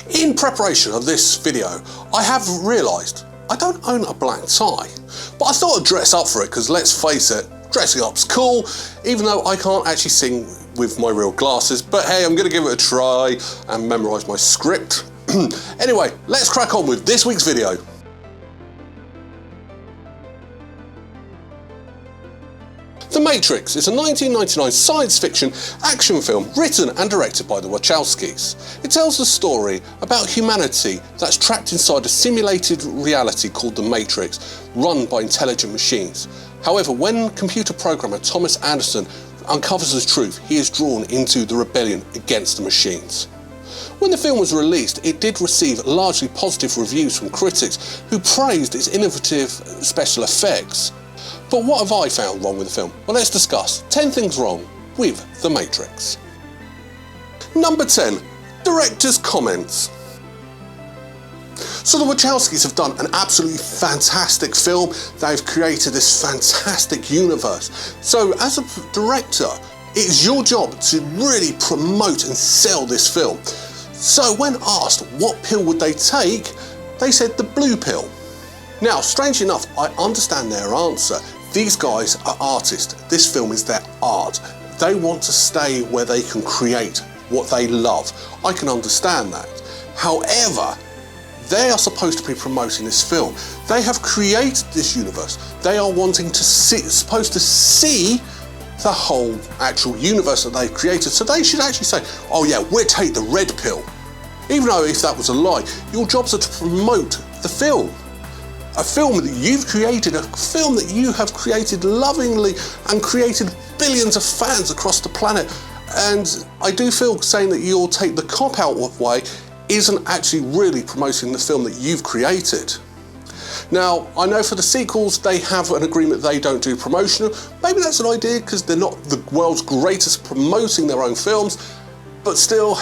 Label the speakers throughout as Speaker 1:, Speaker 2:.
Speaker 1: In preparation of this video, I have realised I don't own a black tie, but I thought I'd dress up for it because let's face it, dressing up's cool, even though I can't actually sing with my real glasses, but hey, I'm going to give it a try and memorise my script. Anyway, let's crack on with this week's video. The Matrix is a 1999 science fiction action film written and directed by the Wachowskis. It tells a story about humanity that's trapped inside a simulated reality called the Matrix, run by intelligent machines. However, when computer programmer Thomas Anderson uncovers the truth, he is drawn into the rebellion against the machines. When the film was released, it did receive largely positive reviews from critics who praised its innovative special effects. But what have I found wrong with the film? Well, let's discuss 10 things wrong with The Matrix. Number 10, director's comments. So the Wachowskis have done an absolutely fantastic film. They've created this fantastic universe. So as a director, it's your job to really promote and sell this film. So when asked what pill would they take, they said the blue pill. Now, strangely enough, I understand their answer. These guys are artists. This film is their art. They want to stay where they can create what they love. I can understand that. However, they are supposed to be promoting this film. They have created this universe. They are wanting to supposed to see the whole actual universe that they've created. So they should actually say, oh yeah, we'll take the red pill. Even though if that was a lie, your jobs are to promote the film. A film that you've created, a film that you have created lovingly and created billions of fans across the planet. And I do feel saying that you'll take the cop-out way isn't actually really promoting the film that you've created. Now, I know for the sequels, they have an agreement they don't do promotion. Maybe that's an idea because they're not the world's greatest promoting their own films, but still,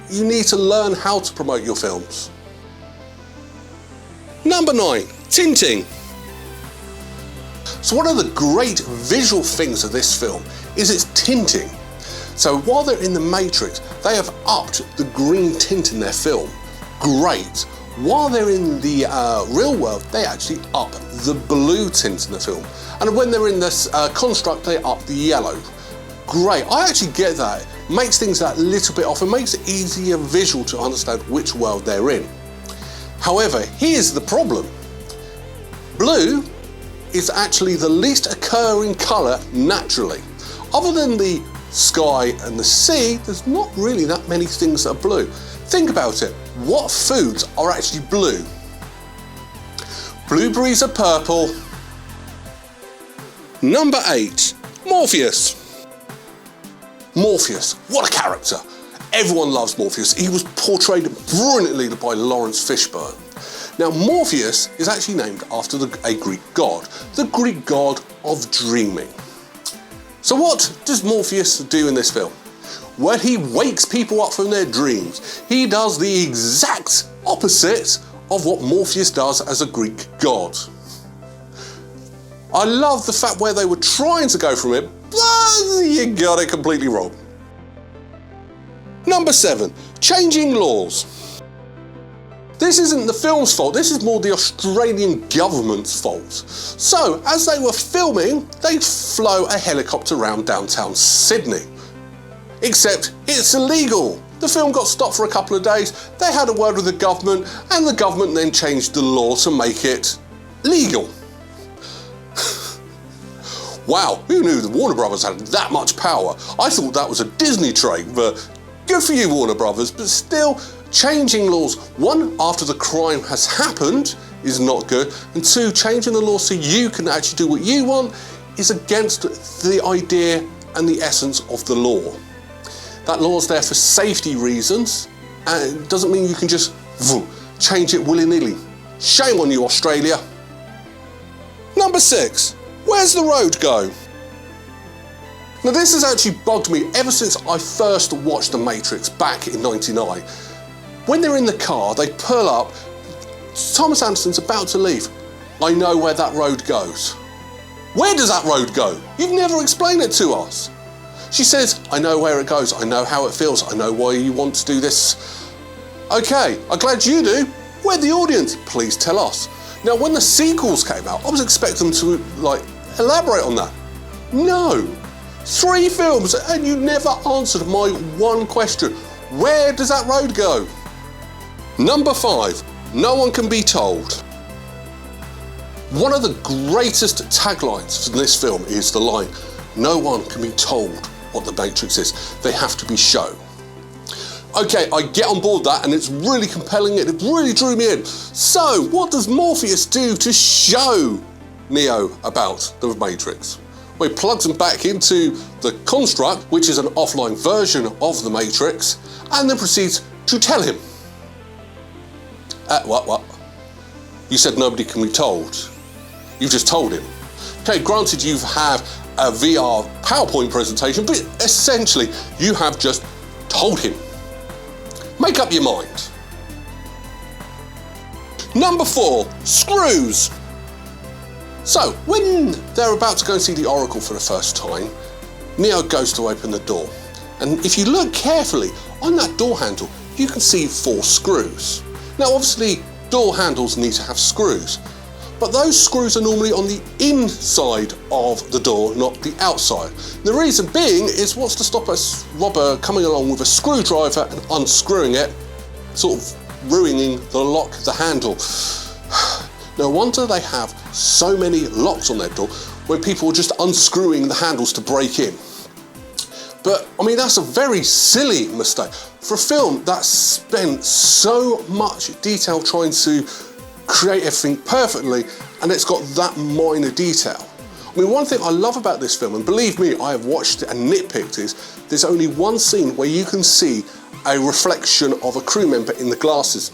Speaker 1: you need to learn how to promote your films. Number 9, tinting. So one of the great visual things of this film is its tinting. So while they're in the Matrix, they have upped the green tint in their film. Great. While they're in the real world, they actually up the blue tint in the film. And when they're in this construct, they up the yellow. Great. I actually get that. Makes things that little bit off and makes it easier visual to understand which world they're in. However, here's the problem. Blue is actually the least occurring colour naturally. Other than the sky and the sea, there's not really that many things that are blue. Think about it. What foods are actually blue? Blueberries are purple. Number 8, Morpheus. Morpheus, what a character. Everyone loves Morpheus. He was portrayed brilliantly by Laurence Fishburne. Now, Morpheus is actually named after a Greek god, the Greek god of dreaming. So what does Morpheus do in this film? Well, he wakes people up from their dreams. He does the exact opposite of what Morpheus does as a Greek god. I love the fact where they were trying to go from it, but you got it completely wrong. Number 7, changing laws. This isn't the film's fault, this is more the Australian government's fault. So, as they were filming, they flew a helicopter around downtown Sydney. Except it's illegal. The film got stopped for a couple of days, they had a word with the government, and the government then changed the law to make it legal. Wow, who knew the Warner Brothers had that much power? I thought that was a Disney trait, but good for you, Warner Brothers, but still, changing laws, 1, after the crime has happened, is not good, and 2, changing the law so you can actually do what you want is against the idea and the essence of the law. That law is there for safety reasons, and it doesn't mean you can just change it willy-nilly. Shame on you, Australia. Number 6, where's the road go? Now this has actually bugged me ever since I first watched The Matrix back in '99. When they're in the car, they pull up, Thomas Anderson's about to leave. I know where that road goes. Where does that road go? You've never explained it to us. She says, I know where it goes, I know how it feels, I know why you want to do this. Okay, I'm glad you do. We're the audience, please tell us. Now, when the sequels came out, I was expecting them to, elaborate on that. No. 3 films, and you never answered my one question. Where does that road go? Number 5, No One Can Be Told. One of the greatest taglines from this film is the line, no one can be told what the Matrix is, they have to be shown. Okay, I get on board that, and it's really compelling, it really drew me in. So, what does Morpheus do to show Neo about the Matrix? Well, he plugs him back into the construct, which is an offline version of the Matrix, and then proceeds to tell him. What? You said nobody can be told. You've just told him. Okay, granted you have a VR PowerPoint presentation, but essentially you have just told him. Make up your mind. Number 4, screws. So, when they're about to go and see the Oracle for the first time, Neo goes to open the door. And if you look carefully, on that door handle, you can see 4 screws. Now, obviously, door handles need to have screws, but those screws are normally on the inside of the door, not the outside. The reason being is what's to stop a robber coming along with a screwdriver and unscrewing it, sort of ruining the lock, the handle. No wonder they have so many locks on their door when people are just unscrewing the handles to break in. But, I mean, that's a very silly mistake. For a film that spent so much detail trying to create everything perfectly, and it's got that minor detail. I mean, one thing I love about this film, and believe me, I have watched it and nitpicked, is there's only one scene where you can see a reflection of a crew member in the glasses.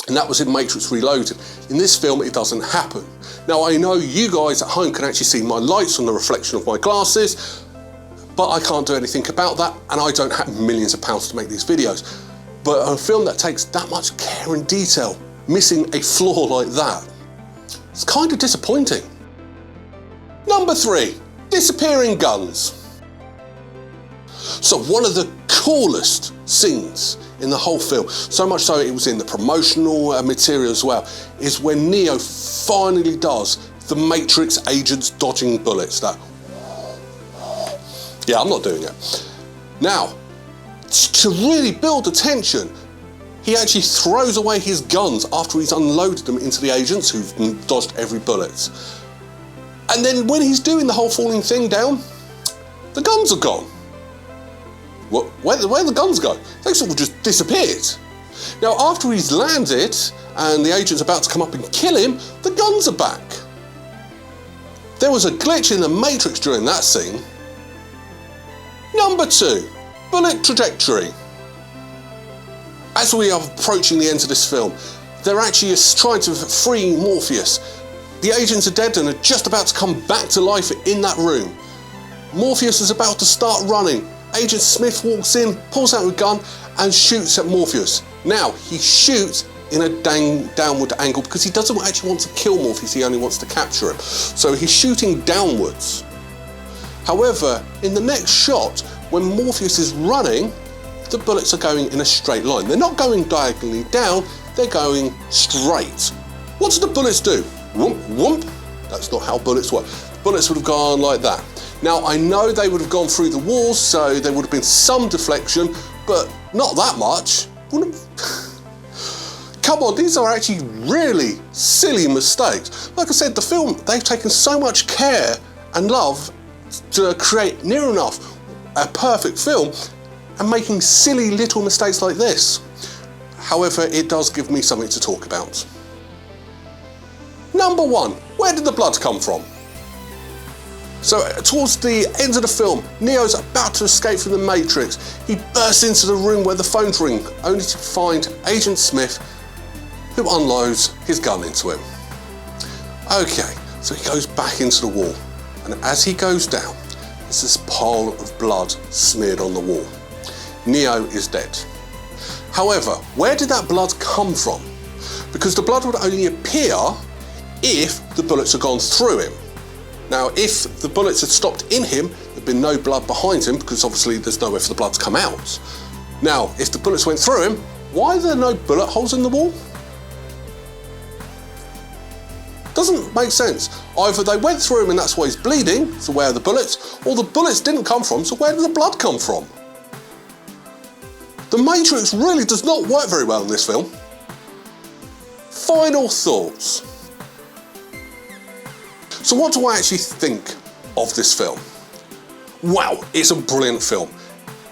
Speaker 1: And that was in Matrix Reloaded. In this film, it doesn't happen. Now, I know you guys at home can actually see my lights on the reflection of my glasses, but I can't do anything about that, and I don't have millions of pounds to make these videos. But a film that takes that much care and detail, missing a flaw like that, it's kind of disappointing. Number 3, disappearing guns. So one of the coolest scenes in the whole film, so much so it was in the promotional material as well, is when Neo finally does the Matrix agents dodging bullets. That, yeah, I'm not doing it. Now, to really build the tension, he actually throws away his guns after he's unloaded them into the agents who've dodged every bullet. And then when he's doing the whole falling thing down, the guns are gone. Where the guns go? They sort of just disappeared. Now, after he's landed and the agent's about to come up and kill him, the guns are back. There was a glitch in the Matrix during that scene. Number 2, bullet trajectory. As we are approaching the end of this film, they're actually trying to free Morpheus. The agents are dead and are just about to come back to life in that room. Morpheus is about to start running. Agent Smith walks in, pulls out a gun and shoots at Morpheus. Now, he shoots in a downward angle because he doesn't actually want to kill Morpheus, he only wants to capture him. So he's shooting downwards. However, in the next shot, when Morpheus is running, the bullets are going in a straight line. They're not going diagonally down, they're going straight. What do the bullets do? Whoomp, whoomp. That's not how bullets work. Bullets would have gone like that. Now, I know they would have gone through the walls, so there would have been some deflection, but not that much. Come on, these are actually really silly mistakes. Like I said, the film, they've taken so much care and love to create near enough a perfect film and making silly little mistakes like this. However, it does give me something to talk about. Number 1, where did the blood come from? So towards the end of the film, Neo's about to escape from the Matrix. He bursts into the room where the phones ring, only to find Agent Smith, who unloads his gun into him. Okay, so he goes back into the wall, and as he goes down, there's this pile of blood smeared on the wall. Neo is dead. However, where did that blood come from? Because the blood would only appear if the bullets had gone through him. Now, if the bullets had stopped in him, there'd been no blood behind him because obviously there's nowhere for the blood to come out. Now, if the bullets went through him, Why are there no bullet holes in the wall? Doesn't make sense. Either they went through him and that's why he's bleeding, so where are the bullets? Or the bullets didn't come from, so where did the blood come from? The Matrix really does not work very well in this film. Final thoughts. So what do I actually think of this film? Wow, it's a brilliant film.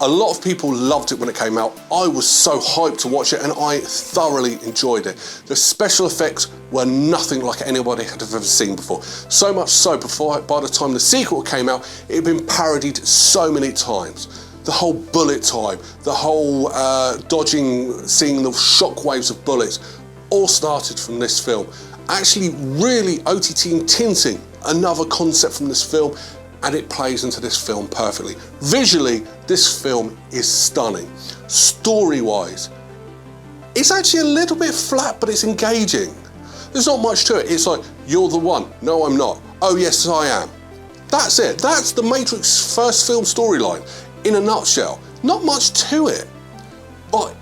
Speaker 1: A lot of people loved it when it came out. I was so hyped to watch it and I thoroughly enjoyed it. The special effects were nothing like anybody had ever seen before. So much so, by the time the sequel came out, it had been parodied so many times. The whole bullet time, the whole dodging, seeing the shockwaves of bullets, all started from this film. Actually, really OTT Tinting, another concept from this film, and it plays into this film perfectly. Visually, this film is stunning. Story-wise, it's actually a little bit flat, but it's engaging. There's not much to it. It's like, you're the one. No, I'm not. Oh, yes, I am. That's it. That's the Matrix first film storyline in a nutshell. Not much to it, but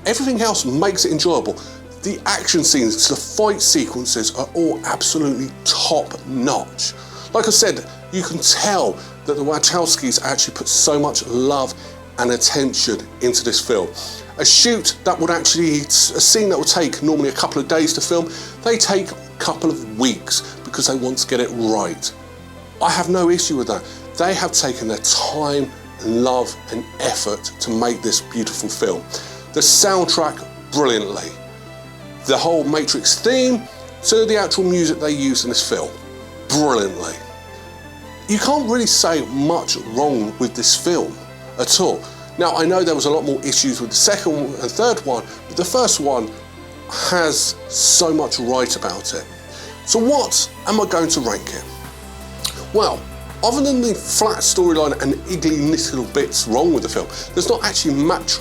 Speaker 1: everything else makes it enjoyable. The action scenes, the fight sequences are all absolutely top-notch. Like I said, you can tell that the Wachowskis actually put so much love and attention into this film. A scene that would take normally a couple of days to film, they take a couple of weeks because they want to get it right. I have no issue with that. They have taken their time, love and effort to make this beautiful film. The soundtrack, brilliantly. The whole Matrix theme, to the actual music they use in this film, brilliantly. You can't really say much wrong with this film at all. Now, I know there was a lot more issues with the second and third one, but the first one has so much right about it. So what am I going to rank it? Well, other than the flat storyline and iggly little bits wrong with the film, there's not actually much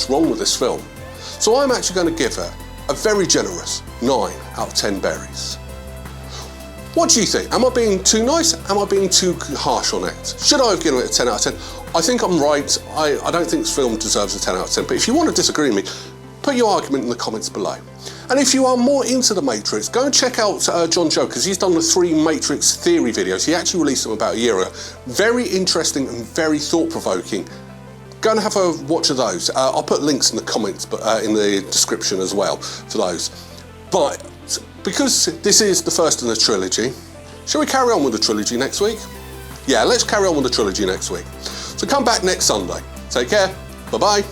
Speaker 1: wrong with this film. So I'm actually going to give it a very generous 9 out of 10 berries. What do you think? Am I being too nice? Am I being too harsh on it? Should I have given it a 10 out of 10? I think I'm right. I don't think this film deserves a 10 out of 10, but if you want to disagree with me, put your argument in the comments below. And if you are more into the Matrix, go and check out John Joe, because he's done the 3 Matrix theory videos. He actually released them about a year ago. Very interesting and very thought-provoking. Go and have a watch of those. I'll put links in the comments, but in the description as well for those. But because this is the first in the trilogy, shall we carry on with the trilogy next week? Yeah, let's carry on with the trilogy next week. So come back next Sunday. Take care. Bye-bye.